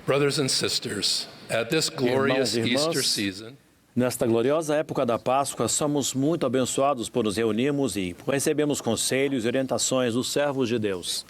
Brothers and sisters, at this glorious Easter season, nesta gloriosa época da Páscoa, somos muito abençoados por nos reunirmos e recebemos conselhos e orientações dos servos de Deus.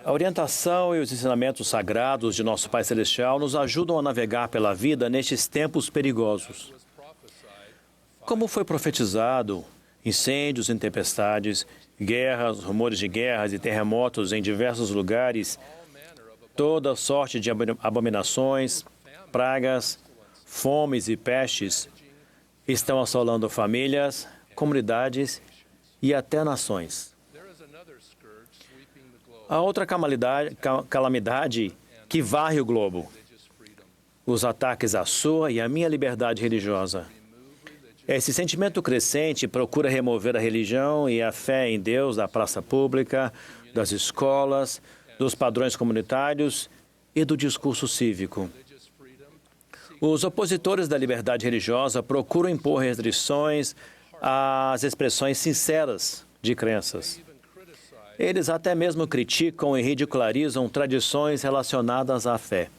A orientação e os ensinamentos sagrados de nosso Pai Celestial nos ajudam a navegar pela vida nestes tempos perigosos. Como foi profetizado, incêndios e tempestades, guerras, rumores de guerras e terremotos em diversos lugares, toda sorte de abominações, pragas, fomes e pestes estão assolando famílias, comunidades e até nações. Há outra calamidade que varre o globo: os ataques à sua e à minha liberdade religiosa. Esse sentimento crescente procura remover a religião e a fé em Deus da praça pública, das escolas, dos padrões comunitários e do discurso cívico. Os opositores da liberdade religiosa procuram impor restrições às expressões sinceras de crenças. Eles até mesmo criticam e ridicularizam tradições relacionadas à fé.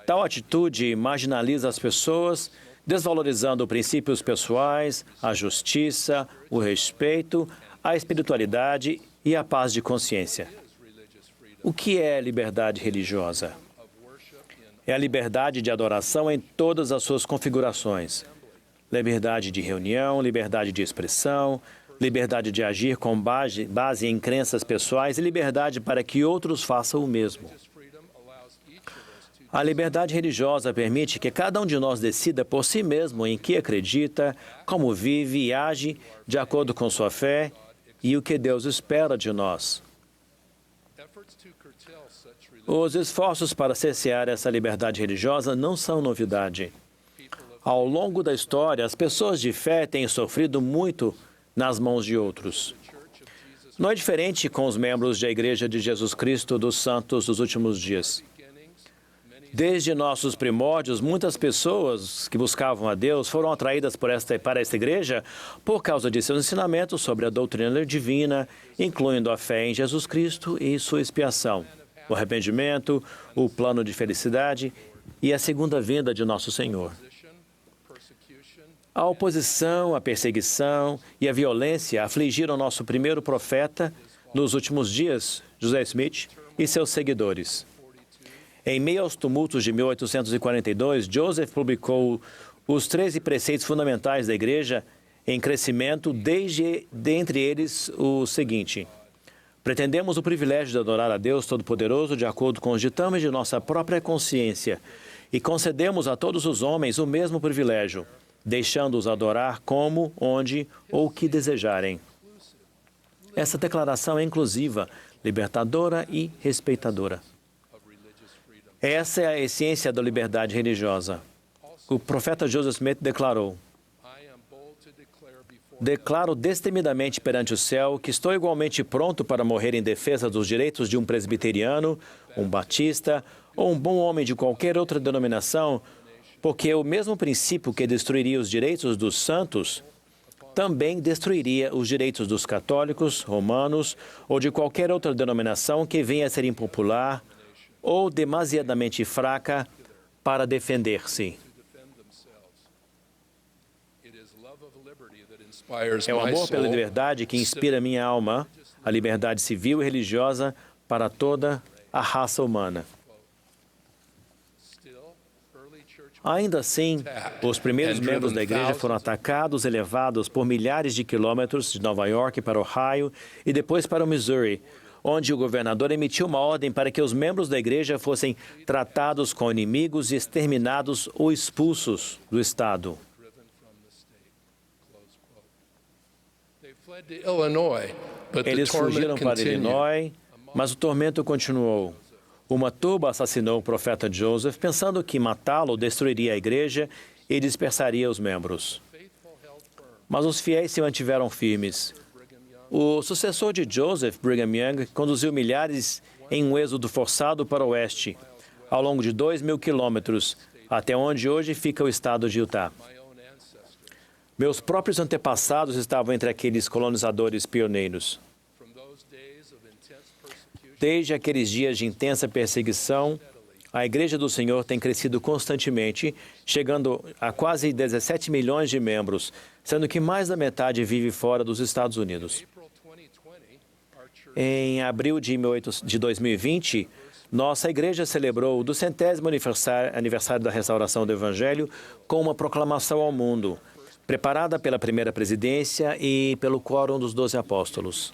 Tal atitude marginaliza as pessoas, desvalorizando princípios pessoais, a justiça, o respeito, a espiritualidade e a paz de consciência. O que é liberdade religiosa? É a liberdade de adoração em todas as suas configurações. Liberdade de reunião, liberdade de expressão, liberdade de agir com base em crenças pessoais e liberdade para que outros façam o mesmo. A liberdade religiosa permite que cada um de nós decida por si mesmo em que acredita, como vive e age de acordo com sua fé e o que Deus espera de nós. Os esforços para cercear essa liberdade religiosa não são novidade. Ao longo da história, as pessoas de fé têm sofrido muito nas mãos de outros. Não é diferente com os membros da Igreja de Jesus Cristo dos Santos dos últimos dias. Desde nossos primórdios, muitas pessoas que buscavam a Deus foram atraídas para esta igreja por causa de seus ensinamentos sobre a doutrina divina, incluindo a fé em Jesus Cristo e sua expiação, o arrependimento, o plano de felicidade e a segunda vinda de nosso Senhor. A oposição, a perseguição e a violência afligiram nosso primeiro profeta nos últimos dias, José Smith, e seus seguidores. Em meio aos tumultos de 1842, Joseph publicou os 13 preceitos fundamentais da Igreja em crescimento, dentre eles o seguinte: pretendemos o privilégio de adorar a Deus Todo-Poderoso de acordo com os ditames de nossa própria consciência e concedemos a todos os homens o mesmo privilégio, deixando-os adorar como, onde ou o que desejarem. Essa declaração é inclusiva, libertadora e respeitadora. Essa é a essência da liberdade religiosa. O profeta Joseph Smith declarou: declaro destemidamente perante o céu que estou igualmente pronto para morrer em defesa dos direitos de um presbiteriano, um batista ou um bom homem de qualquer outra denominação, porque o mesmo princípio que destruiria os direitos dos santos também destruiria os direitos dos católicos, romanos ou de qualquer outra denominação que venha a ser impopular ou demasiadamente fraca para defender-se. É o amor pela liberdade que inspira minha alma, a liberdade civil e religiosa para toda a raça humana. Ainda assim, os primeiros membros da igreja foram atacados e levados por milhares de quilômetros de Nova York para Ohio e depois para o Missouri, onde o governador emitiu uma ordem para que os membros da igreja fossem tratados como inimigos e exterminados ou expulsos do estado. Eles fugiram para Illinois, mas o tormento continuou. Uma turba assassinou o profeta Joseph, pensando que matá-lo destruiria a igreja e dispersaria os membros. Mas os fiéis se mantiveram firmes. O sucessor de Joseph, Brigham Young, conduziu milhares em um êxodo forçado para o oeste, ao longo de 2.000 quilômetros, até onde hoje fica o estado de Utah. Meus próprios antepassados estavam entre aqueles colonizadores pioneiros. Desde aqueles dias de intensa perseguição, a Igreja do Senhor tem crescido constantemente, chegando a quase 17 milhões de membros, sendo que mais da metade vive fora dos Estados Unidos. Em abril de 2020, nossa igreja celebrou o 200º aniversário da restauração do Evangelho com uma proclamação ao mundo, preparada pela primeira presidência e pelo Quórum dos 12 Apóstolos.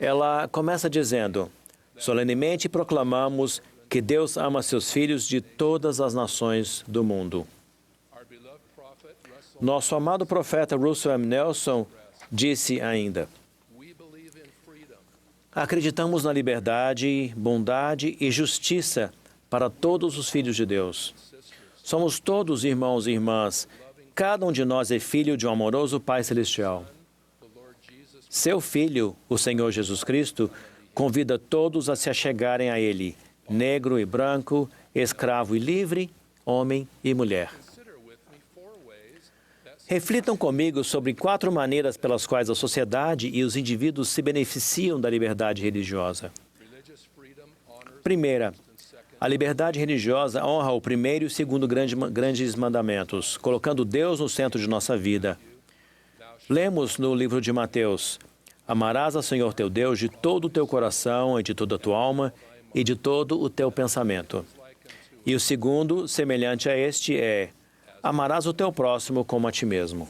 Ela começa dizendo: solenemente proclamamos que Deus ama seus filhos de todas as nações do mundo. Nosso amado profeta Russell M. Nelson disse ainda: acreditamos na liberdade, bondade e justiça para todos os filhos de Deus. Somos todos irmãos e irmãs. Cada um de nós é filho de um amoroso Pai Celestial. Seu Filho, o Senhor Jesus Cristo, convida todos a se achegarem a Ele, negro e branco, escravo e livre, homem e mulher. Reflitam comigo sobre 4 maneiras pelas quais a sociedade e os indivíduos se beneficiam da liberdade religiosa. Primeira, a liberdade religiosa honra o primeiro e o segundo grandes mandamentos, colocando Deus no centro de nossa vida. Lemos no livro de Mateus: amarás ao Senhor teu Deus de todo o teu coração e de toda a tua alma e de todo o teu pensamento. E o segundo, semelhante a este, é: amarás o teu próximo como a ti mesmo.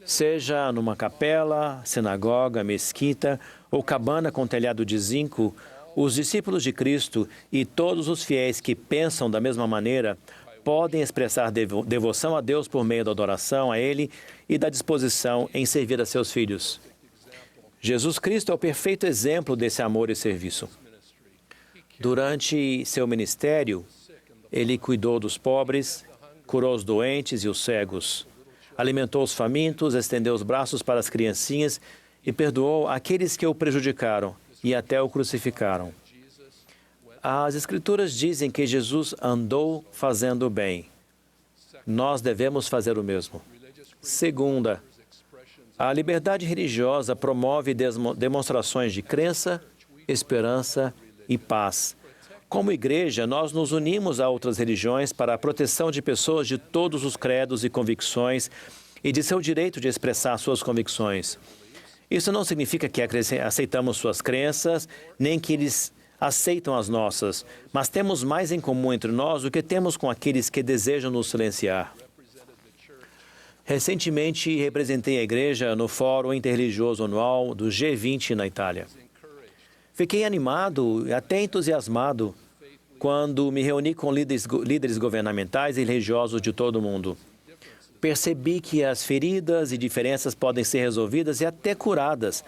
Seja numa capela, sinagoga, mesquita ou cabana com telhado de zinco, os discípulos de Cristo e todos os fiéis que pensam da mesma maneira podem expressar devoção a Deus por meio da adoração a Ele e da disposição em servir a seus filhos. Jesus Cristo é o perfeito exemplo desse amor e serviço. Durante seu ministério, Ele cuidou dos pobres, curou os doentes e os cegos, alimentou os famintos, estendeu os braços para as criancinhas e perdoou aqueles que o prejudicaram e até o crucificaram. As Escrituras dizem que Jesus andou fazendo o bem. Nós devemos fazer o mesmo. Segunda, a liberdade religiosa promove demonstrações de crença, esperança e paz. Como igreja, nós nos unimos a outras religiões para a proteção de pessoas de todos os credos e convicções e de seu direito de expressar suas convicções. Isso não significa que aceitamos suas crenças, nem que eles aceitam as nossas, mas temos mais em comum entre nós do que temos com aqueles que desejam nos silenciar. Recentemente, representei a igreja no Fórum Interreligioso Anual do G20 na Itália. Fiquei animado e até entusiasmado quando me reuni com líderes governamentais e religiosos de todo o mundo. Percebi que as feridas e diferenças podem ser resolvidas e até curadas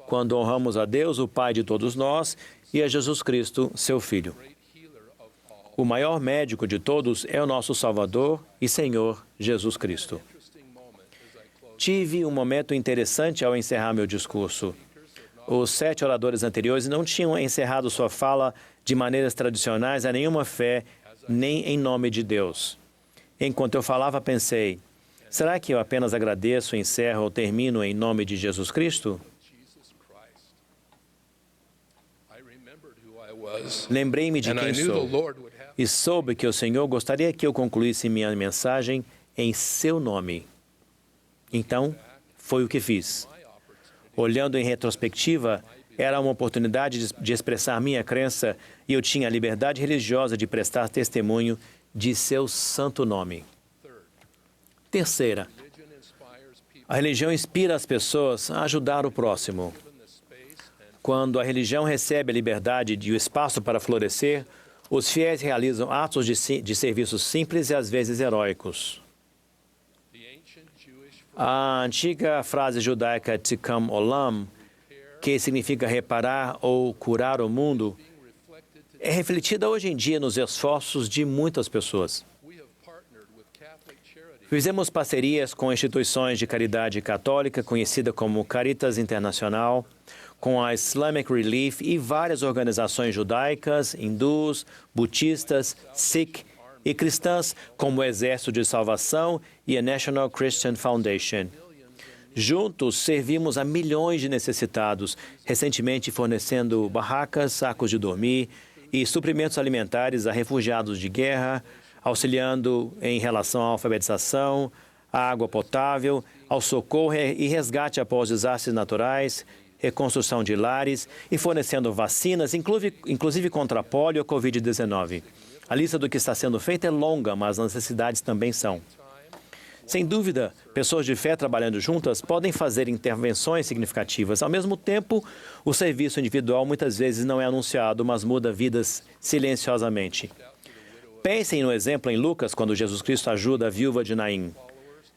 quando honramos a Deus, o Pai de todos nós, e a Jesus Cristo, seu Filho. O maior médico de todos é o nosso Salvador e Senhor Jesus Cristo. Tive um momento interessante ao encerrar meu discurso. Os 7 oradores anteriores não tinham encerrado sua fala de maneiras tradicionais a nenhuma fé, nem em nome de Deus. Enquanto eu falava, pensei: será que eu apenas agradeço, encerro ou termino em nome de Jesus Cristo? Lembrei-me de quem sou e soube que o Senhor gostaria que eu concluísse minha mensagem em seu nome. Então, foi o que fiz. Olhando em retrospectiva, era uma oportunidade de expressar minha crença e eu tinha a liberdade religiosa de prestar testemunho de seu santo nome. Terceira, a religião inspira as pessoas a ajudar o próximo. Quando a religião recebe a liberdade e o espaço para florescer, os fiéis realizam atos de serviço simples e às vezes heróicos. A antiga frase judaica Tikkun Olam, que significa reparar ou curar o mundo, é refletida hoje em dia nos esforços de muitas pessoas. Fizemos parcerias com instituições de caridade católica, conhecida como Caritas Internacional, com a Islamic Relief e várias organizações judaicas, hindus, budistas, Sikh e cristãs, como o Exército de Salvação e a National Christian Foundation. Juntos, servimos a milhões de necessitados, recentemente fornecendo barracas, sacos de dormir e suprimentos alimentares a refugiados de guerra, auxiliando em relação à alfabetização, à água potável, ao socorro e resgate após desastres naturais, reconstrução de lares e fornecendo vacinas, inclusive contra a polio e a Covid-19. A lista do que está sendo feito é longa, mas as necessidades também são. Sem dúvida, pessoas de fé trabalhando juntas podem fazer intervenções significativas. Ao mesmo tempo, o serviço individual muitas vezes não é anunciado, mas muda vidas silenciosamente. Pensem no exemplo em Lucas, quando Jesus Cristo ajuda a viúva de Naim.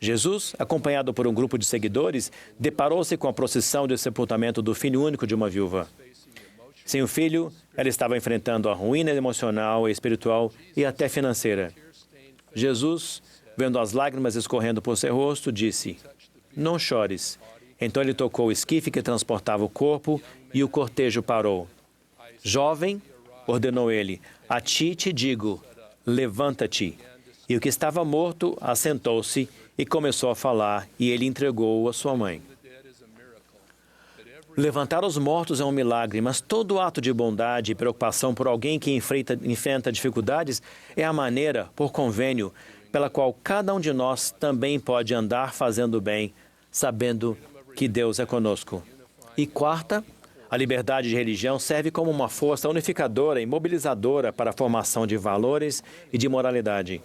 Jesus, acompanhado por um grupo de seguidores, deparou-se com a procissão de sepultamento do filho único de uma viúva. Sem o filho, ela estava enfrentando a ruína emocional, espiritual e até financeira. Jesus, vendo as lágrimas escorrendo por seu rosto, disse: "Não chores." Então ele tocou o esquife que transportava o corpo e o cortejo parou. "Jovem", ordenou ele, "a ti te digo, levanta-te." E o que estava morto assentou-se e começou a falar, e ele entregou-o à sua mãe. Levantar os mortos é um milagre, mas todo ato de bondade e preocupação por alguém que enfrenta dificuldades é a maneira, por convênio, pela qual cada um de nós também pode andar fazendo bem, sabendo que Deus é conosco. E quarta, a liberdade de religião serve como uma força unificadora e mobilizadora para a formação de valores e de moralidade.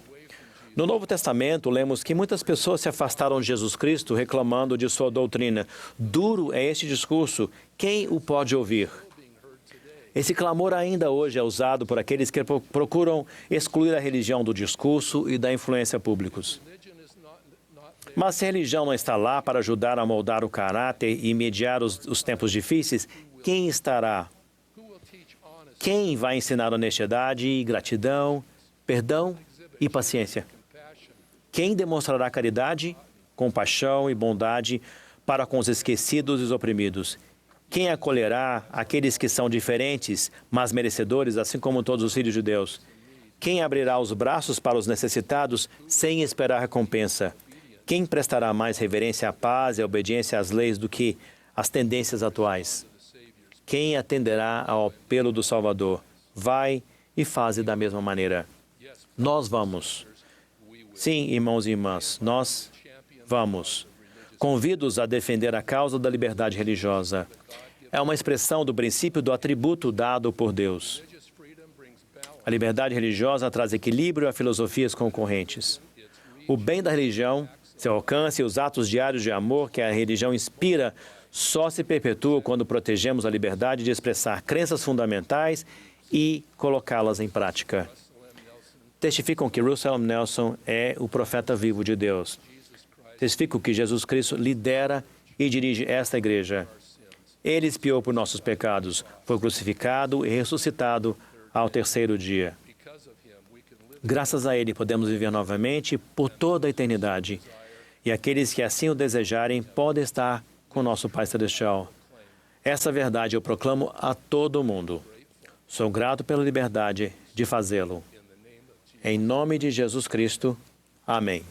No Novo Testamento, lemos que muitas pessoas se afastaram de Jesus Cristo reclamando de sua doutrina. Duro é este discurso, quem o pode ouvir? Esse clamor ainda hoje é usado por aqueles que procuram excluir a religião do discurso e da influência públicos. Mas se a religião não está lá para ajudar a moldar o caráter e mediar os tempos difíceis, quem estará? Quem vai ensinar honestidade, gratidão, perdão e paciência? Quem demonstrará caridade, compaixão e bondade para com os esquecidos e os oprimidos? Quem acolherá aqueles que são diferentes, mas merecedores, assim como todos os filhos de Deus? Quem abrirá os braços para os necessitados sem esperar recompensa? Quem prestará mais reverência à paz e à obediência às leis do que às tendências atuais? Quem atenderá ao apelo do Salvador? Vai e faze da mesma maneira. Nós vamos. Sim, irmãos e irmãs, nós vamos. Convido-os a defender a causa da liberdade religiosa. É uma expressão do princípio do atributo dado por Deus. A liberdade religiosa traz equilíbrio a filosofias concorrentes. O bem da religião, seu alcance e os atos diários de amor que a religião inspira só se perpetuam quando protegemos a liberdade de expressar crenças fundamentais e colocá-las em prática. Testificam que Russell M. Nelson é o profeta vivo de Deus. Testificam que Jesus Cristo lidera e dirige esta igreja. Ele expiou por nossos pecados, foi crucificado e ressuscitado ao terceiro dia. Graças a Ele podemos viver novamente por toda a eternidade. E aqueles que assim o desejarem podem estar com nosso Pai Celestial. Essa verdade eu proclamo a todo mundo. Sou grato pela liberdade de fazê-lo. Em nome de Jesus Cristo. Amém.